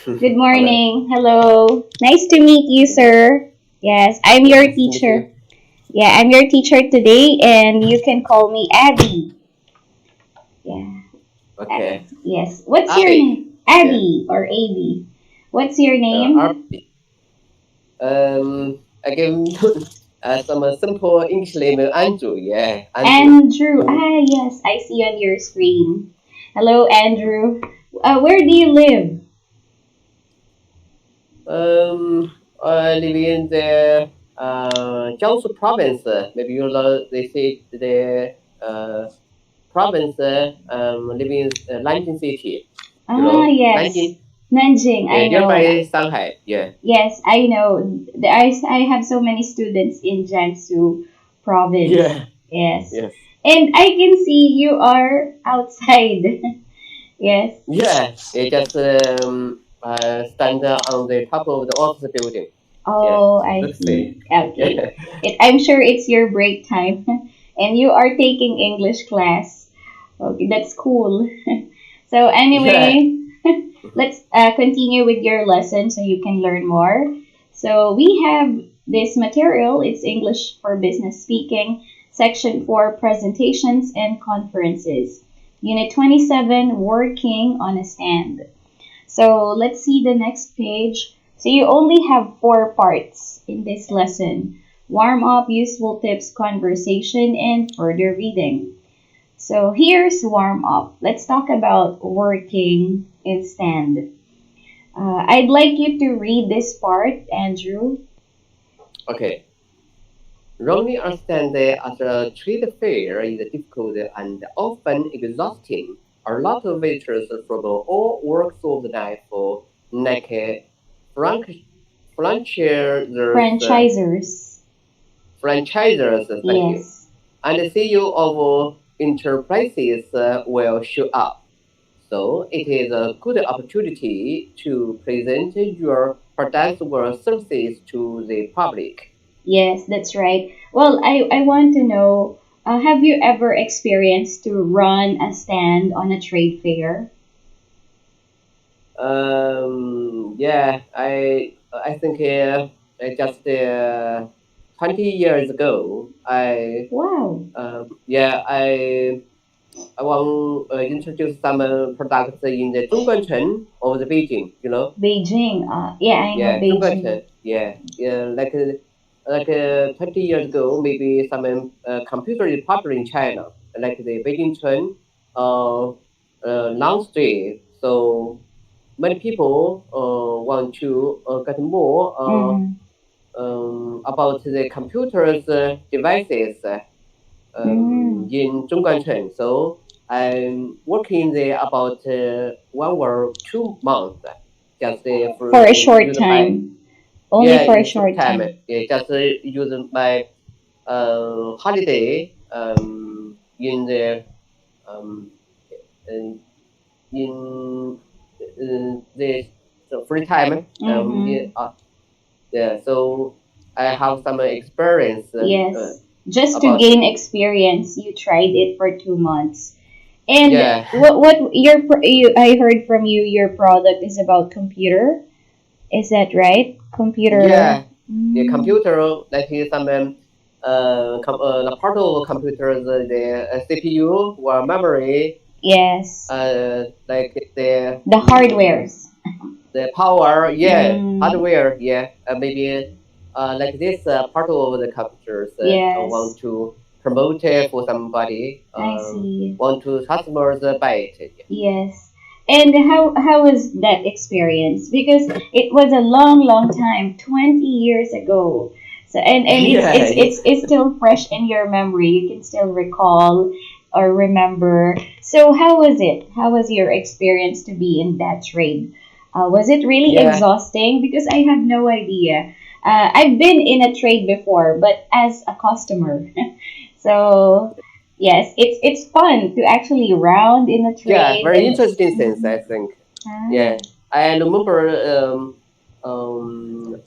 Good Hello. morning. Hello. Nice to meet you, sir. Yes, I'm Yeah, your nice to meet teacher. you. Yeah, I'm your teacher today, and you can call me Abby. Yeah. Okay. Yes. What's your Abby. name? Yeah. Abby or Abby. What's your name? Abby. I give some simple English name Andrew. Yeah, Andrew. Andrew. Um, Ah, yes, I see on your screen. Hello, Andrew. Where do you live? um, I live in the Jiangsu province. Maybe you know they say the province. Living in Nanjing city. You Ah, know, yes. Nanjing. Nanjing, Yeah, I know. nearby Shanghai. Yeah. Yes, I know. I have so many students in Jiangsu province. Yeah. Yes. Yes. And I can see you are outside. Yes. Yeah, they just stand on the top of the office building. Yeah, Oh, I let's see. see. Okay. Yeah, I'm sure it's your break time. And you are taking English class. Okay, that's cool. So yeah. anyway, Mhm. let's continue with your lesson so you can learn more. So we have this material. It's English for Business Speaking, Section 4, Presentations and Conferences. Unit 27, Working on a Stand. So let's see the next page. So you only have four parts in this lesson: warm up, useful tips, conversation, and further reading. So here's warm up. Let's talk about working in stand. I'd like you to read this part, Andrew. Okay. Running a stand at a trade fair is difficult and often exhausting. A lot of visitors from all walks of life, like franch- franchisers, Franchisers. franchisers, thank you, Yes. and the CEO of enterprises will show up. So it is a good opportunity to present your products or services to the public. Yes, that's right. Well, I want to know, have you ever experienced to run a stand on a trade fair? Yeah, I think just 20 years ago, Wow. I want introduce some products in the Zhongguancun of the Beijing. You know, Beijing. Yeah, I know yeah, Beijing. Zhongguancun. Yeah, yeah, like 20 years ago, maybe some computer is popular in China, like the Beijing Chun, Long Street. So many people want to get more Mm-hmm. about the computers devices Mm. in Zhongguancun. So I'm working there about 1 or 2 months, just For for a short use my time. Only yeah for in a a short short time. time. Yeah, just use my holiday in the um, uh, in the so free time. Yeah, Mm-hmm. yeah. So I have some experience Yes. Just to about gain it. experience, you tried it for 2 months. And Yeah, what I heard from you, your product is about computer. Is that right? Computer. yeah. The Mm. computer, like some the part of computers, the CPU or memory, Yes. like the The hardwares. the power, yeah, Mm. hardware, yeah, maybe like this part of the computers want Yes. to promote it for somebody, I see. want to customers buy it. Yes. And how was that experience? Because it was a long, long time, 20 years ago. So and it's Yeah, it's yes. it's it's still fresh in your memory. You can still recall or remember. So how was it? How was your experience to be in that trade? Was it really Yeah, exhausting? Because I have no idea. I've been in a trade before, but as a customer. So yes, it's fun to actually round in a yeah, trade very and interesting things, I mhm. think. Ah, Yeah, I remember um,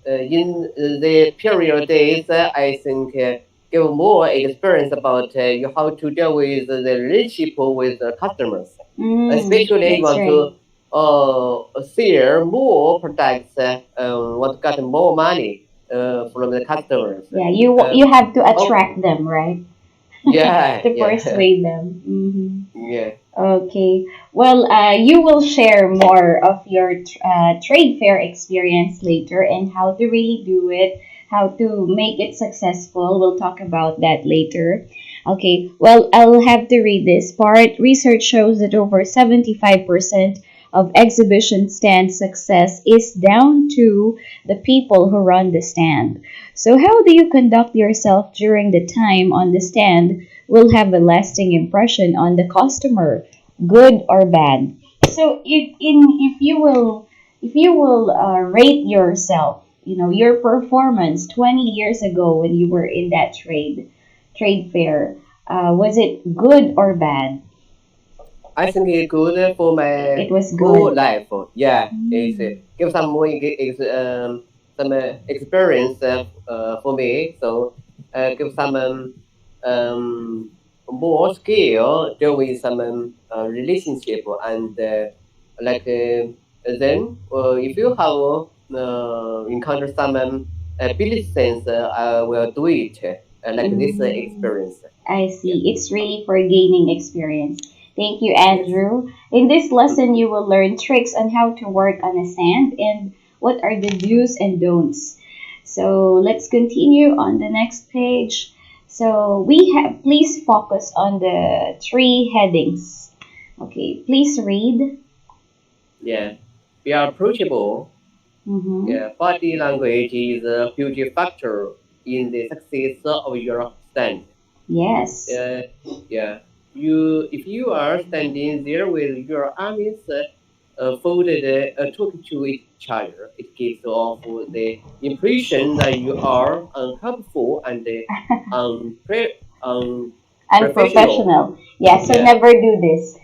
in the period days, I think give more experience about you how to deal with the relationship with the customers. Especially you that's want to right. sell more products, want to get more money from the customers. Yeah, you Um, have to oh, attract them, right? yeah, To yeah, persuade them. yeah. Okay. Well, you will share more of your trade fair experience later and how to really do it, how to make it successful. We'll talk about that later. Okay. Well, I'll have to read this part. Research shows that over 75% of exhibition stand success is down to the people who run the stand. So, how do you conduct yourself during the time on the stand will have a lasting impression on the customer, good or bad. So if you will rate yourself, you know your performance 20 years ago when you were in that trade fair, was it good or bad? I think it's good for my It was whole good. life. Yeah, it's Mm. give some more some experience for me. So give some more skill deal with some relationship and like then if you have encounter some ability sense, I will do it like this Mm. experience. I Yeah. see. It's really for gaining experience. Thank you, Yes. Andrew. In this Mm. lesson, you will learn tricks on how to work on a stand and what are the do's and don'ts. So let's continue on the next page. So we have, please focus on the three headings. Okay, please read. Yeah. Be approachable. Mm-hmm. Yeah, body language is a huge factor in the success of your stand. Yes. Uh, yeah, you if you are standing there with your arms folded, talking to each other, it gives off the impression that you are unhelpful and unprofessional. Unprofessional. Yeah, so Yeah, never do this.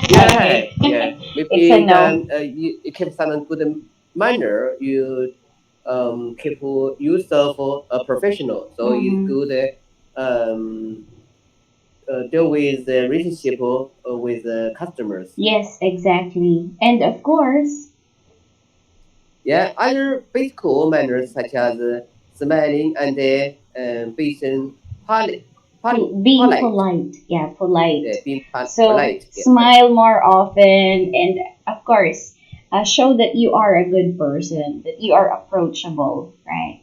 yeah, Okay. yeah. Maybe It's a you no. can you keep some good manner. You keep yourself a professional. So it's Mm-hmm. good deal with the relationship with customers. Yes, exactly. And of course, Yeah, other basic manners such as smiling and being polite, being polite, polite. Yeah, polite. being So polite. Yeah, smile more often, and of course, show that you are a good person, that you are approachable, right?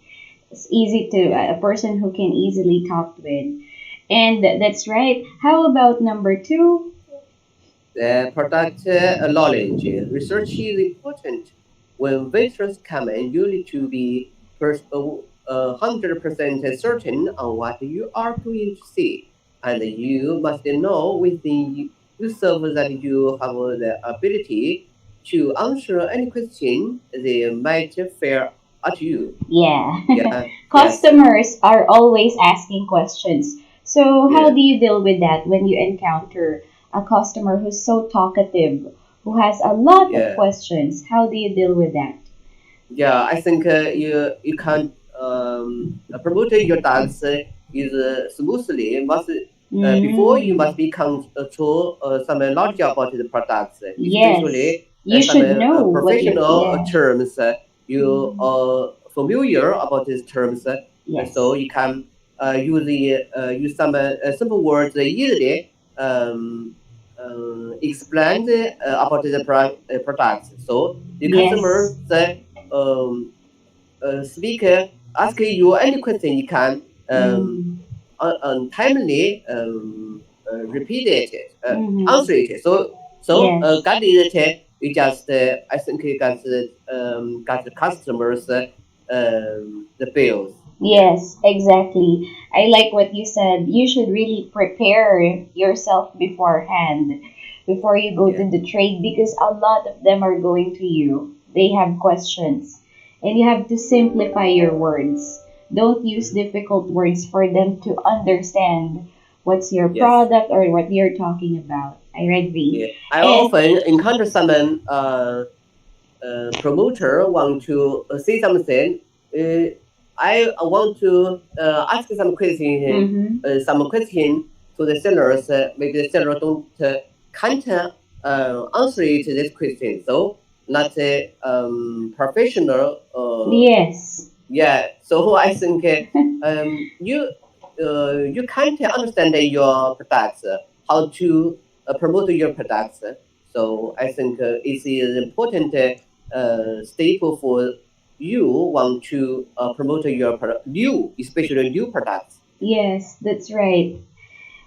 It's easy to, yes. a person who can easily talk with. And that's right. How about number two? The product knowledge. Research is important. When visitors come in, you need to be 100% certain on what you are going to see. And you must know within yourself that you have the ability to answer any question they might fear at you. Yeah. Yeah, yes, Customers are always asking questions. So, how yeah, do you deal with that when you encounter a customer who's so talkative, who has a lot of yeah. questions? How do you deal with that? Yeah, I think you can promote your dance is smoothly. Must before you Mm, must be control some knowledge about the products, yes. especially You some should know what you're, professional yeah. terms. You Mm, are familiar about these terms, yes. so you can use some simple words easily explain about the products. So the customer Yes. um, speaker ask you any question you can Mm, timely repeat it, answer mm-hmm. it. So Yes. got it. You just I think you got the customers the bills. Yeah. Yes, exactly. I like what you said. You should really prepare yourself beforehand before you go Yeah. to the trade because a lot of them are going to you. They have questions. And you have to simplify your words. Don't use Mhm. difficult words for them to understand what's your Yes. product or what you're talking about. I Yeah. agree. I And often encounter someone promoter want to say something, uh, I want to ask mm-hmm. some question to the sellers. Maybe the seller don't can't answer to this question. So, not a professional. Yes. Yeah. So I think you can't understand your products, how to promote your products. So I think it is important step for you want to promote your new, especially new products. Yes, that's right.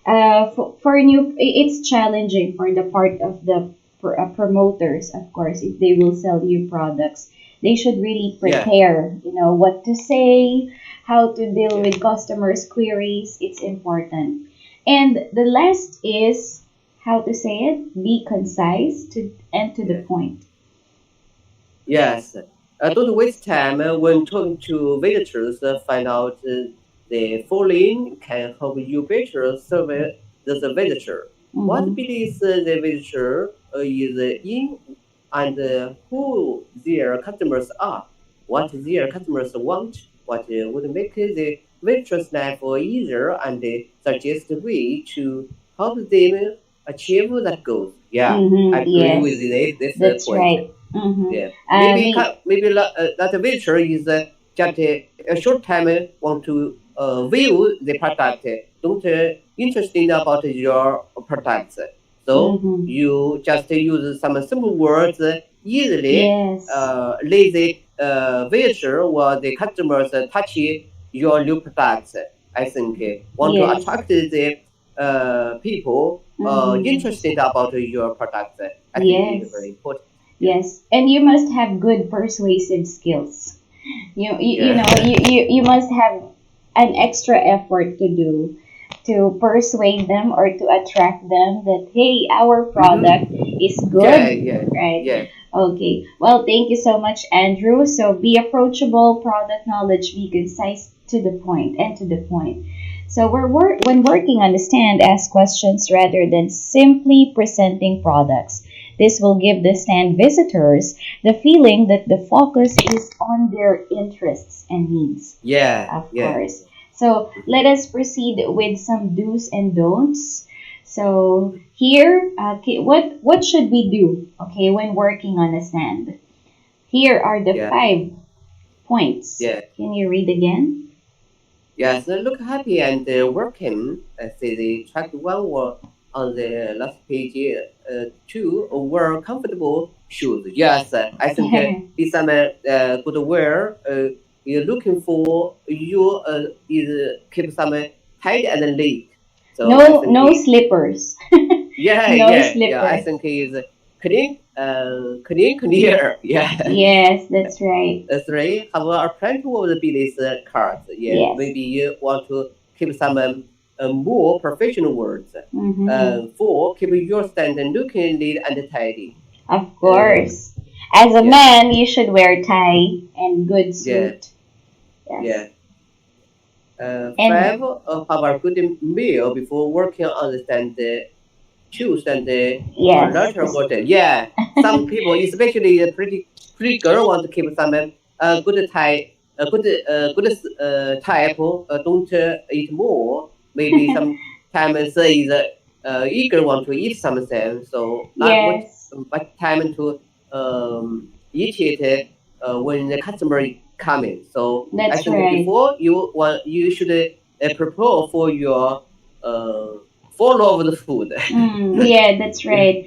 For new, it's challenging for the part of the promoters, of course, if they will sell new products. They should really Yeah. prepare, what to say, how to deal Yeah. with customers' queries. It's important. And the last is how to say it, be concise and to the Yeah. point. Yes. Don't waste time when talking to visitors. Find out the following can help you better serve the visitor. What Mm-hmm. believes the visitor is in and who their customers are, what their customers want, what would make the visitor's life easier, and suggest a way to help them achieve that goal. Yeah, I Mm-hmm. agree with Yes, this that's point. right. Mm-hmm. Yeah, maybe Me. that visitor is just a short time want to view the product, don't interested about your products. So Mm-hmm. you just use some simple words easily Yes. let the visitor or the customers touch your new products. I think want to Yes. attract the people Mm-hmm. interested about your products. I think is very Yes. important. Yeah. Yes. And you must have good persuasive skills. Yeah. You must have an extra effort to do to persuade them or to attract them that hey, our product Mm-hmm. is Yeah, good, yeah, right? yeah, Okay. Well, thank you so much, Andrew. So be approachable, product knowledge, be concise to the point and to the point. So when working on the stand, ask questions rather than simply presenting products. This will give the stand visitors the feeling that the focus is on their interests and needs, yeah, of yeah. course. So Mm-hmm. let us proceed with some do's and don'ts. So here, okay, what should we do? Okay, when working on a stand, here are the Yeah, 5 points. yeah, Can you read again? yeah. So look happy and working. Say the track one were on the last page. Two were comfortable shoes. Yes, I think it's some good wear. You're looking for you is keep some tight and neat. So I think No slippers. yeah, No yeah. I slippers. think is clear. Yeah. Yes, that's right. Three, have a plenty of the business cards. Yeah, Yes. maybe you want to keep some more professional words. Mm-hmm. Four, keep your stand looking neat and tidy. Of Uh, course. As a yeah, man, you should wear tie and good yeah, suit. Yes. yeah. And Five, have a good meal before working on the stand. Choose and a yes. letter water. Yeah, some people, especially the pretty girl, want to keep some good type, type. Don't eat more. Maybe sometimes is eager want to eat something, so not Yes. much time to eat it when the customer is coming. So I That's think right. before you should prepare for your uh, follow the food. Yeah, that's Yeah, right.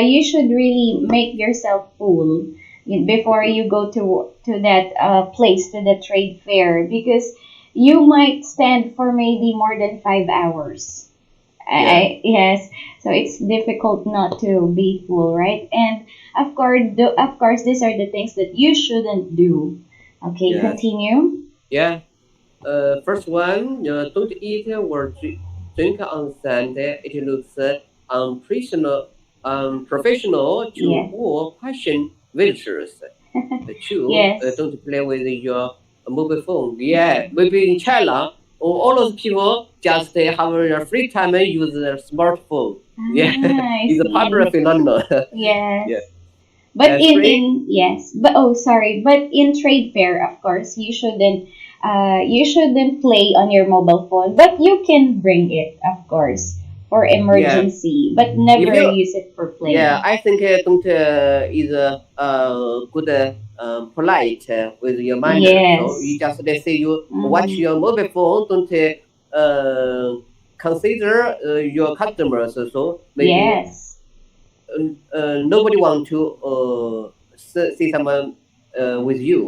You should really make yourself full before mhm. you go to that place, to the trade fair, because you might stand for maybe more than 5 hours. Yeah, Yes, so it's difficult not to be full, right? And of course, these are the things that you shouldn't do. Okay, yes, continue. yeah. First one, don't eat or drink on Sunday. It looks unprofessional to Yeah. all passion visitors. Two, Yes. don't play with your mobile phone. Yeah, maybe in China, all those people just have their free time and use their smartphone. Yeah, I it's a popular see. phenomenon. Yes. Yeah. But Three, in yes, but oh sorry, but in trade fair, of course, you shouldn't play on your mobile phone, but you can bring it, of course, for yeah. emergency, but If never you use it for Yeah, play. I think don't is good polite with your manner. So you Yes. just let's say you watch your Mhm. mobile phone, don't consider your customers. So maybe Yes. nobody want to see someone with you.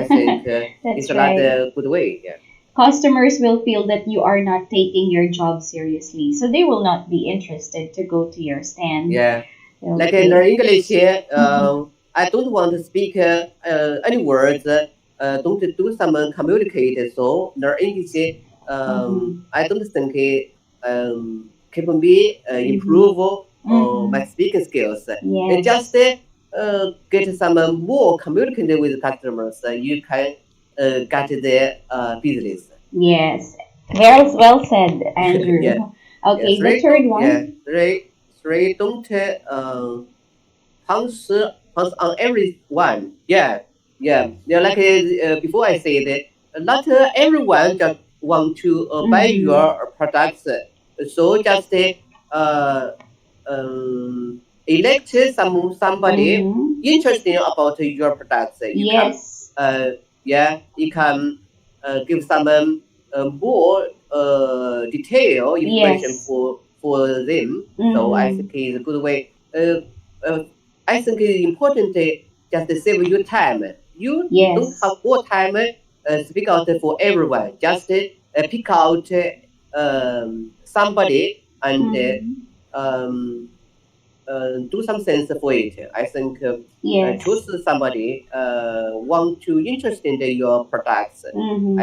I think it's That's a lot right. good way. Yeah. Customers will feel that you are not taking your job seriously, so they will not be interested to go to your stand. Yeah. Like I Okay. learn English here, Mhm. I don't want to speak any words. Don't do some communicate. So learn English. Mhm. I don't think can me Mhm. improve my Mhm. speaking skills. It just Yes. get some more communicate with customers. You can get the business. Yes. Well said, Yeah. Andrew. Yeah. Okay, the Three third don't. Yeah. one. Three don't. Pounce on everyone. Yeah, yeah. Yeah, like before I said, not everyone just want to buy Mhm. your products. So just uh, elect somebody Mhm. interesting about your products. You can Yes. uh, yeah, you can give some more detail information Yes. for them. So I think Mhm. it's a good way. Uh, I think it's important just to save your time. You don't have Yes. more time speak out for everyone. Just pick out somebody and Mhm. um, do some sense for it. I think choose Yes. somebody want to interest in your products.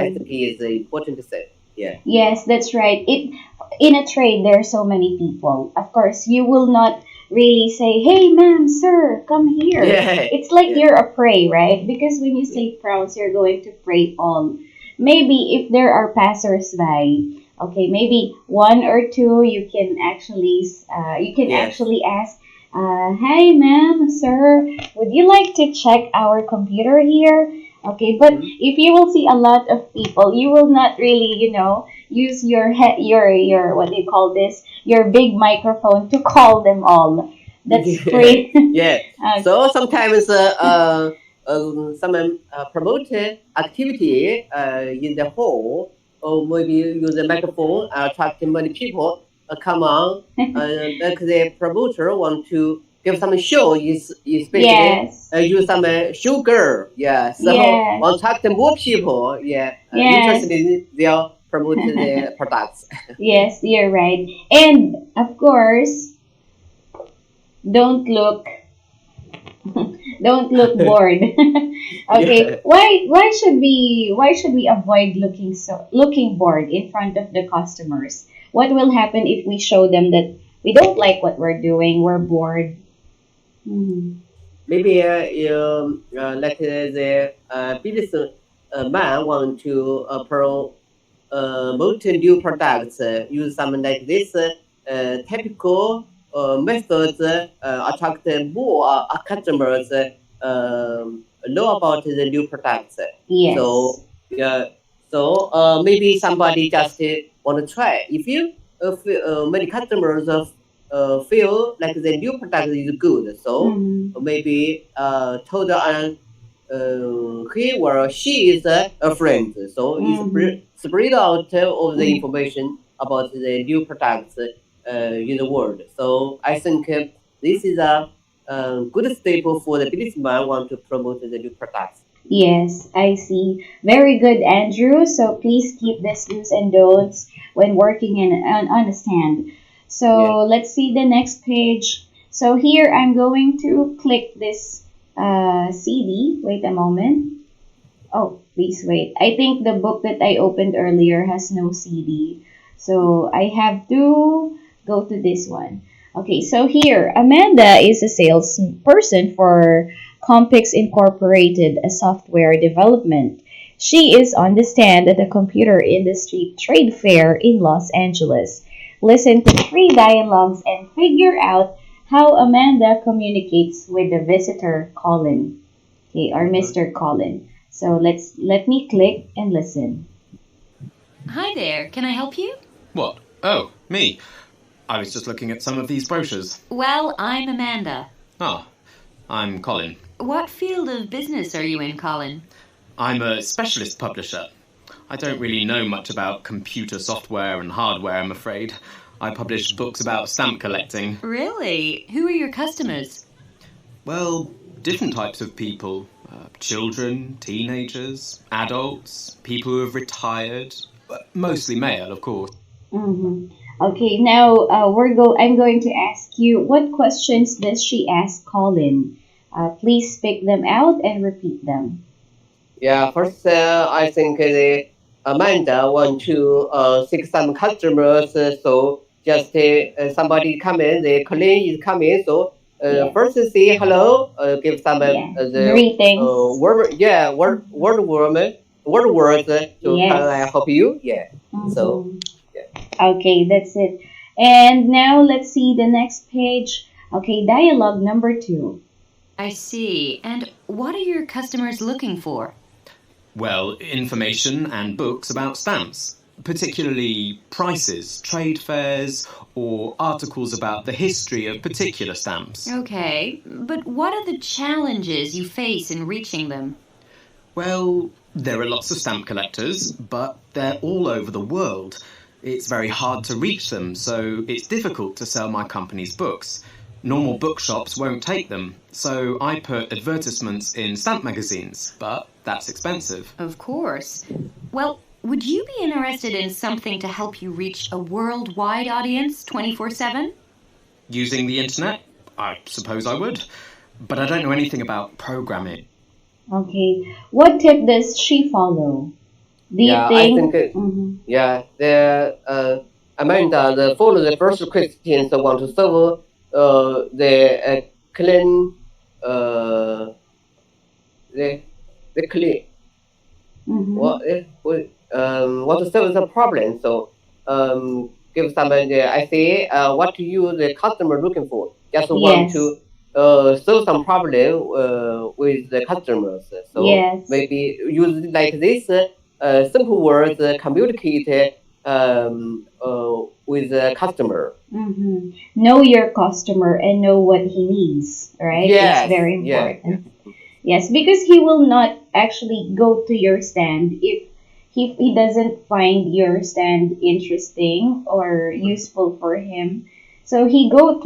I think Mhm. is important to say. Yeah. Yes, that's right. It in a trade there are so many people. Of course, you will not really say, "Hey, ma'am, sir, come here." Yeah. It's like Yeah. you're a prey, right? Because when you Yeah. say prounce, you're going to prey all. Maybe if there are passersby, okay, maybe one or two you can Yes. actually ask, "Hey, ma'am, sir, would you like to check our computer here?" Okay, but Hmm. if you will see a lot of people, you will not really, use your your what do you call this? Your big microphone to call them all. That's Yeah. pretty. Yeah. uh, So sometimes someone promote activity in the hall, or maybe use a microphone, attract many people. Come on, like the promoter want to give some show, is especially yes. use some sugar. Yeah. So Yes. want to attract more people. Yeah. Yes. Interested in their promote the products. Yes, you're right. And of course, don't look don't look bored. Yeah. Okay, why should we avoid looking bored in front of the customers? What will happen if we show them that we don't like what we're doing, we're bored? Mhm. Maybe like the business man want to promote new products, use something like this typical methods attract more customers know about the new products. So Yes. yeah, so maybe somebody just want to try. If you many customers feel like the new product is good, so Mhm. maybe told he or she is a friend. So it's Mhm. spread out of the Mhm. information about the new products in the world. So I think this is a good step for the businessman want to promote the new products. Yes, I see. Very good, Andrew. So please keep this do's and don'ts when working on a stand. Yeah. So let's see the next page. So here I'm going to click this CD. Wait a moment. Oh, please wait. I think the book that I opened earlier has no CD. So I have to go to this one. Okay, so here, Amanda is a salesperson for Compix Incorporated, a software development. She is on the stand at the computer industry trade fair in Los Angeles. Listen to three dialogues and figure out how Amanda communicates with the visitor, Colin. Okay, or Mhm. Mr. Colin. So let me click and listen. Hi there, can I help you? What? Oh, me. I was just looking at some of these brochures. Well, I'm Amanda. Ah, I'm Colin. What field of business are you in, Colin? I'm a specialist publisher. I don't really know much about computer software and hardware, I'm afraid. I publish books about stamp collecting. Really? Who are your customers? Well, different types of people. Children, teenagers, adults, people who have retired. Mostly male, of course. Mm-hmm. Okay, now I'm going to ask you what questions does she ask Colin? Please pick them out and repeat them. Yeah, first, I think the Amanda want to seek some customers, so just somebody come in, the client is coming, so Yes. first say hello, give some Yeah. the Greetings. word words, so can I Yes. help you? Yeah, so Mhm. yeah. Okay, that's it. And now let's see the next page. Okay, dialogue number 2. I see. And what are your customers looking for? Well, information and books about stamps, particularly prices, trade fairs, or articles about the history of particular stamps. Okay, but what are the challenges you face in reaching them? Well, there are lots of stamp collectors, but they're all over the world. It's very hard to reach them, so it's difficult to sell my company's books. Normal bookshops won't take them, so I put advertisements in stamp magazines, but that's expensive. Of course. Well, would you be interested in something to help you reach a worldwide audience 24/7? Using the internet? I suppose I would. But I don't know anything about programming. Okay, what tip does she follow? Do you Yeah, I think? think yeah, the Amanda follow the first question, so want to solve the clean the clean Mm-hmm. want to solve the problem. So give someone the I say what you the customer looking for. Just want Yes. to solve some problem with the customers. So Yes. maybe use like this simple words communicate with the customer. Mm-hmm. Know your customer and know what he needs, right? It's Yes, very yes, yes. important. Yes, because he will not actually go to your stand if he doesn't find your stand interesting or useful for him. So he goes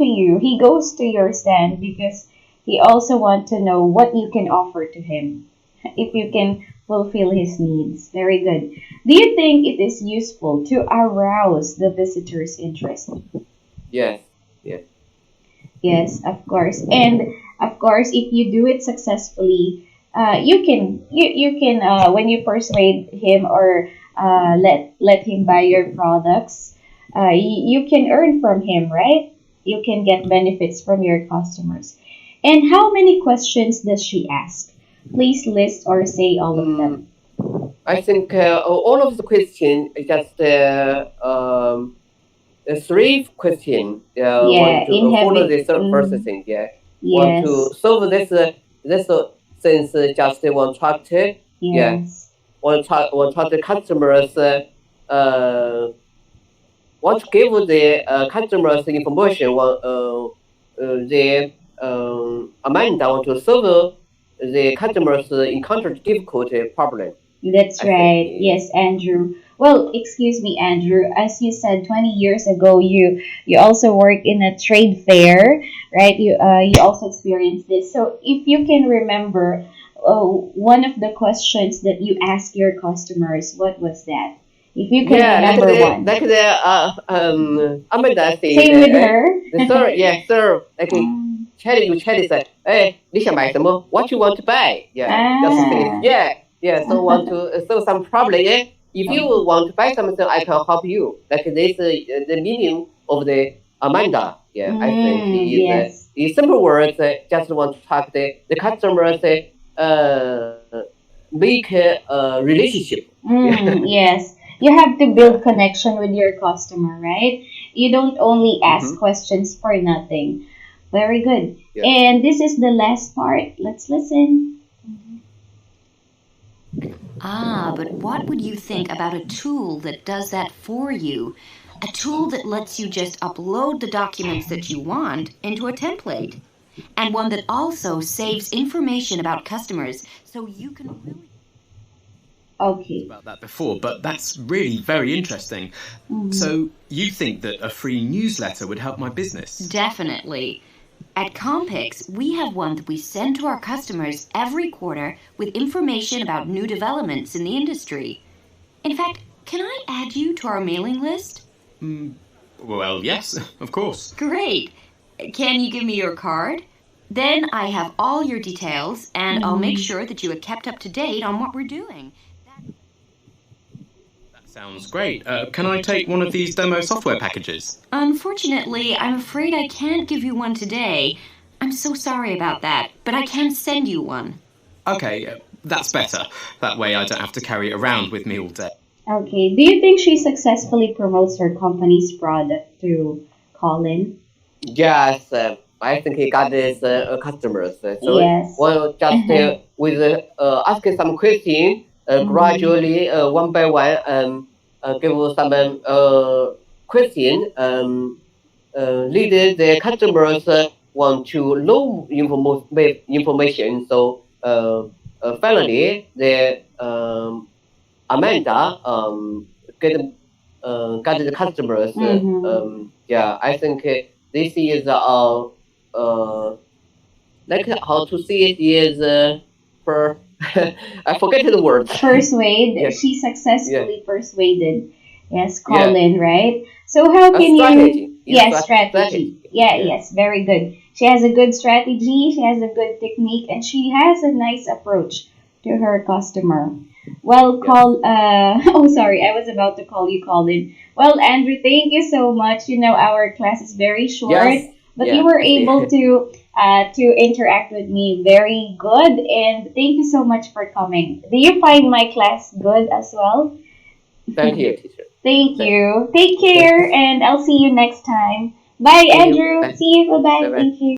to your stand because he also want to know what you can offer to him. If you can fulfill his needs. Very good. Do you think it is useful to arouse the visitor's interest? Yes, yes. Yes, of course. And of course, if you do it successfully, you can when you persuade him or let him buy your products, you can earn from him, right? You can get benefits from your customers. And how many questions does she ask? Please list or say all of Mm, them. I think all of the question is just three question. Want Yeah, to in follow heavy. this first thing. Yeah, want to Yes, solve this since just one chapter. Yeah, yes. want the customers want to give the customers information. The Amanda want to solve the customers encounter difficult problem. That's I think. right. Yes, Andrew. Well, excuse me, Andrew. As you said, 20 years ago, you also work in a trade fair, right? You also experienced this. So if you can remember, one of the questions that you ask your customers, what was that? If you can Yeah, remember one, like the Amanda said, say with her. the sir, yeah, sir, like Um, you chat said, 你想买什么? What you want to buy? Yeah, just say, ah. yeah, yeah. So want to solve some problem. Yeah, if you want to buy something, I can help you. Like this, the meaning of the Amanda. Yeah, I think Yes. in simple words, just want to talk the customers, make a relationship. Yeah. Yes. You have to build connection with your customer, right? You don't only ask Hmm. questions for nothing. Very good. Yeah. And this is the last part. Let's listen. Ah, but what would you think about a tool that does that for you? a tool that lets you just upload the documents that you want into a template, and one that also saves information about customers so you can really... Okay. About that before, but that's really very interesting. So you think that a free newsletter would help my business? Definitely. At Compix, we have one that we send to our customers every quarter with information about new developments in the industry. In fact, can I add you to our mailing list? Well, yes, of course. Great. Can you give me your card? Then I have all your details, and I'll make sure that you are kept up to date on what we're doing. That sounds great. Can I take one of these demo software packages? Unfortunately, I'm afraid I can't give you one today. I'm so sorry about that, but I can send you one. Okay, that's better. That way I don't have to carry it around with me all day. Okay. Do you think she successfully promotes her company's product to Colin? Yes, I think he got his customers. So Yes. well, just with asking some question, gradually, one by one, give some question, lead the customers want to know information. So finally, the Amanda get got the customers. Yeah, I think this is like how to say it is for I forget the word. Persuade. Yes. She Yeah. successfully persuaded. Yes, Yeah. Colin, right? So how A can strategy. you? It's Yes, a strategy. Yeah, Yeah. yes, very good. She has a good strategy. She has a good technique, and she has a nice approach to her customer. Well, Yes. call. Oh, sorry, I was about to call you Colin. Well, Andrew, thank you so much. You know, our class is very short, Yes. but Yeah. you were able to interact with me very good, and thank you so much for coming. Do you find my class good as well? Thank you, teacher. Thank Thank you. Take care, and I'll see you next time. Bye, See you. Andrew. Bye. See you. Bye bye. Bye bye. Thank you.